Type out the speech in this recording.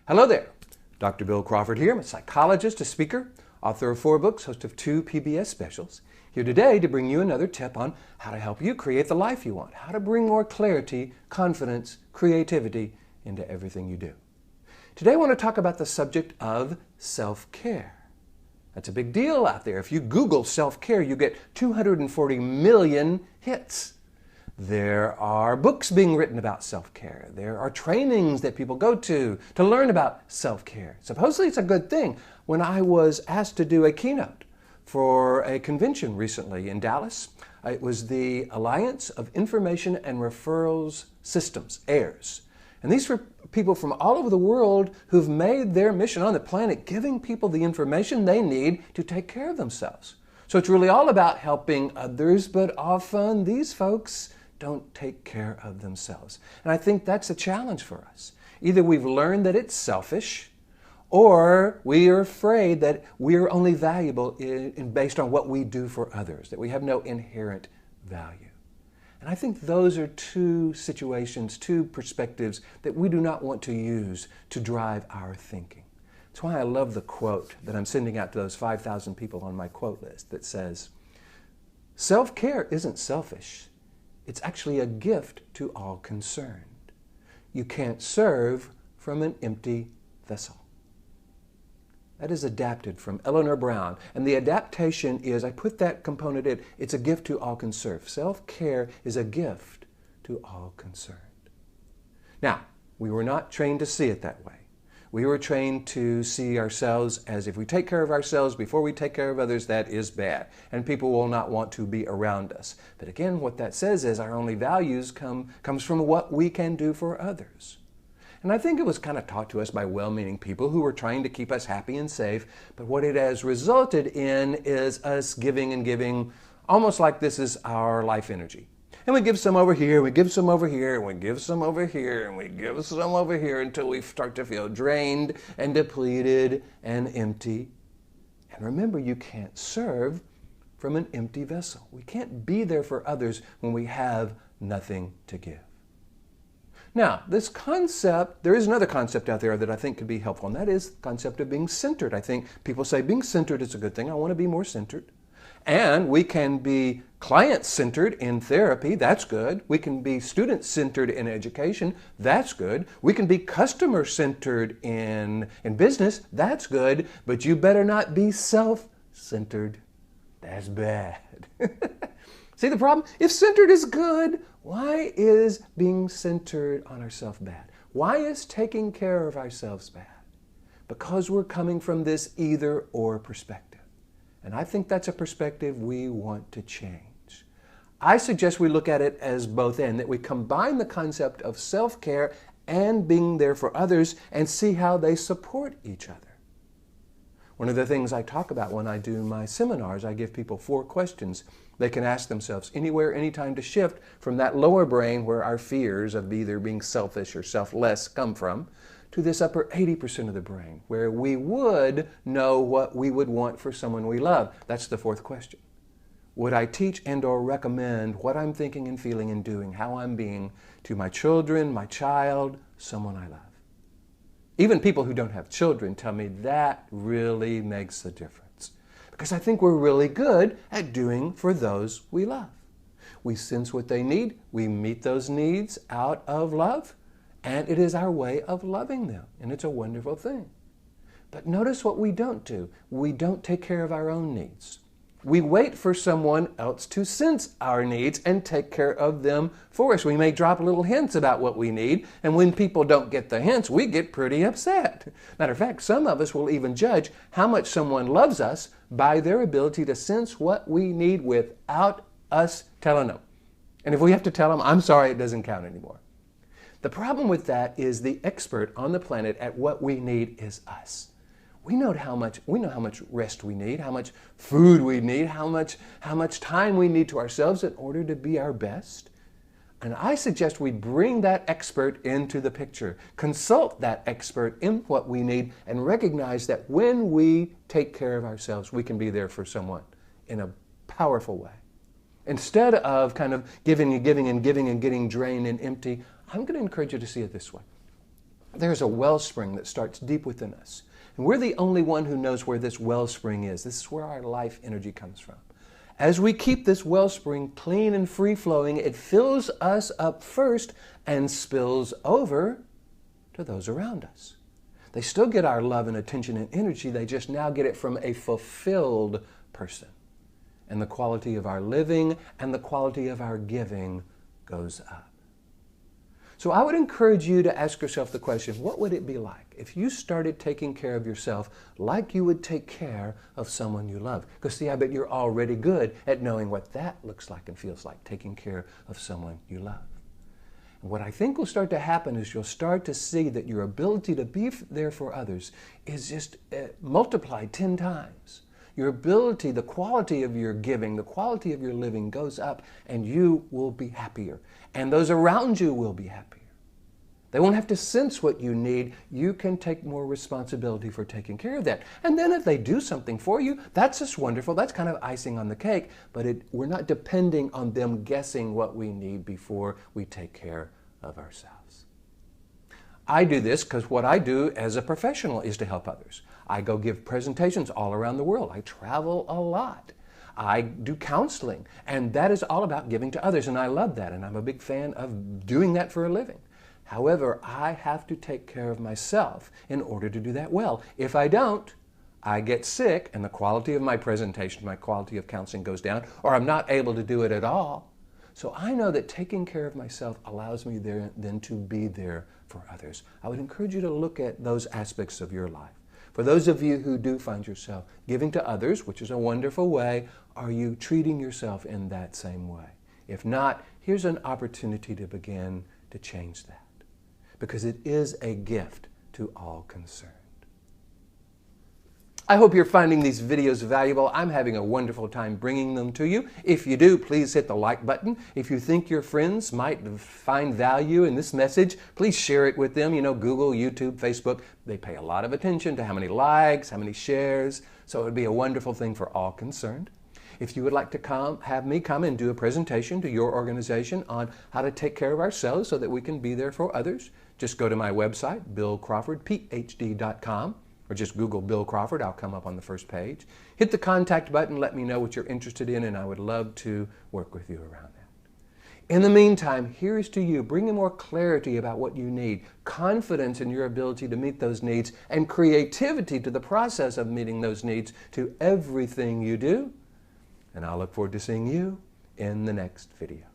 Hello there. Dr. Bill Crawford here. I'm a psychologist, a speaker, author of 4 books, host of 2 PBS specials. Here today to bring you another tip on how to help you create the life you want, how to bring more clarity, confidence, creativity into everything you do. Today I want to talk about the subject of self-care. That's a big deal out there. If you Google self-care, you get 240 million hits. There are books being written about self-care. There are trainings that people go to learn about self-care. Supposedly it's a good thing. When I was asked to do a keynote for a convention recently in Dallas, it was the Alliance of Information and Referrals Systems, AIRS. And these were people from all over the world who've made their mission on the planet giving people the information they need to take care of themselves. So it's really all about helping others, but often these folks don't take care of themselves. And I think that's a challenge for us. Either we've learned that it's selfish, or we are afraid that we are only valuable based on what we do for others, that we have no inherent value. And I think those are 2 situations, 2 perspectives that we do not want to use to drive our thinking. That's why I love the quote that I'm sending out to those 5,000 people on my quote list that says, "Self-care isn't selfish. It's actually a gift to all concerned. You can't serve from an empty vessel." That is adapted from Eleanor Brown. And the adaptation is, I put that component in, it's a gift to all concerned. Self-care is a gift to all concerned. Now, we were not trained to see it that way. We were trained to see ourselves as if we take care of ourselves before we take care of others, that is bad. And people will not want to be around us. But again, what that says is our only values comes from what we can do for others. And I think it was kind of taught to us by well-meaning people who were trying to keep us happy and safe. But what it has resulted in is us giving and giving, almost like this is our life energy. And we give some over here, we give some over here, and we give some over here, and we give some over here until we start to feel drained and depleted and empty. And remember, you can't serve from an empty vessel. We can't be there for others when we have nothing to give. Now, this concept, there is another concept out there that I think could be helpful, and that is the concept of being centered. I think people say being centered is a good thing. I want to be more centered. And we can be client-centered in therapy. That's good. We can be student-centered in education. That's good. We can be customer-centered in business. That's good. But you better not be self-centered. That's bad. See the problem? If centered is good, why is being centered on ourselves bad? Why is taking care of ourselves bad? Because we're coming from this either-or perspective. And I think that's a perspective we want to change. I suggest we look at it as both and, that we combine the concept of self-care and being there for others and see how they support each other. One of the things I talk about when I do my seminars, I give people 4 questions they can ask themselves anywhere, anytime to shift from that lower brain where our fears of either being selfish or selfless come from, to this upper 80% of the brain where we would know what we would want for someone we love. That's the 4th question. Would I teach and or recommend what I'm thinking and feeling and doing, how I'm being to my children, my child, someone I love? Even people who don't have children tell me that really makes a difference. Because I think we're really good at doing for those we love. We sense what they need, we meet those needs out of love, and it is our way of loving them, and it's a wonderful thing. But notice what we don't do. We don't take care of our own needs. We wait for someone else to sense our needs and take care of them for us. We may drop little hints about what we need, and when people don't get the hints, we get pretty upset. Matter of fact, some of us will even judge how much someone loves us by their ability to sense what we need without us telling them. And if we have to tell them, I'm sorry, it doesn't count anymore. The problem with that is the expert on the planet at what we need is us. We know how much rest we need, how much food we need, how much time we need to ourselves in order to be our best. And I suggest we bring that expert into the picture, consult that expert in what we need, and recognize that when we take care of ourselves, we can be there for someone in a powerful way. Instead of kind of giving and giving and giving and getting drained and empty, I'm going to encourage you to see it this way. There's a wellspring that starts deep within us. And we're the only one who knows where this wellspring is. This is where our life energy comes from. As we keep this wellspring clean and free-flowing, it fills us up first and spills over to those around us. They still get our love and attention and energy. They just now get it from a fulfilled person. And the quality of our living and the quality of our giving goes up. So I would encourage you to ask yourself the question, what would it be like if you started taking care of yourself like you would take care of someone you love? Because see, I bet you're already good at knowing what that looks like and feels like, taking care of someone you love. And what I think will start to happen is you'll start to see that your ability to be there for others is just multiplied 10 times. Your ability, the quality of your giving, the quality of your living goes up, and you will be happier. And those around you will be happier. They won't have to sense what you need. You can take more responsibility for taking care of that. And then if they do something for you, that's just wonderful. That's kind of icing on the cake. But we're not depending on them guessing what we need before we take care of ourselves. I do this because what I do as a professional is to help others. I go give presentations all around the world. I travel a lot. I do counseling, and that is all about giving to others, and I love that, and I'm a big fan of doing that for a living. However, I have to take care of myself in order to do that well. If I don't, I get sick, and the quality of my presentation, my quality of counseling goes down, or I'm not able to do it at all. So I know that taking care of myself allows me then to be there for others. I would encourage you to look at those aspects of your life. For those of you who do find yourself giving to others, which is a wonderful way, are you treating yourself in that same way? If not, here's an opportunity to begin to change that, because it is a gift to all concerned. I hope you're finding these videos valuable. I'm having a wonderful time bringing them to you. If you do, please hit the like button. If you think your friends might find value in this message, please share it with them. You know, Google, YouTube, Facebook, they pay a lot of attention to how many likes, how many shares. So it would be a wonderful thing for all concerned. If you would like to have me come and do a presentation to your organization on how to take care of ourselves so that we can be there for others, just go to my website, billcrawfordphd.com. Or just Google Bill Crawford. I'll come up on the first page. Hit the contact button. Let me know what you're interested in, and I would love to work with you around that. In the meantime, here is to you, bringing more clarity about what you need, confidence in your ability to meet those needs, and creativity to the process of meeting those needs to everything you do. And I'll look forward to seeing you in the next video.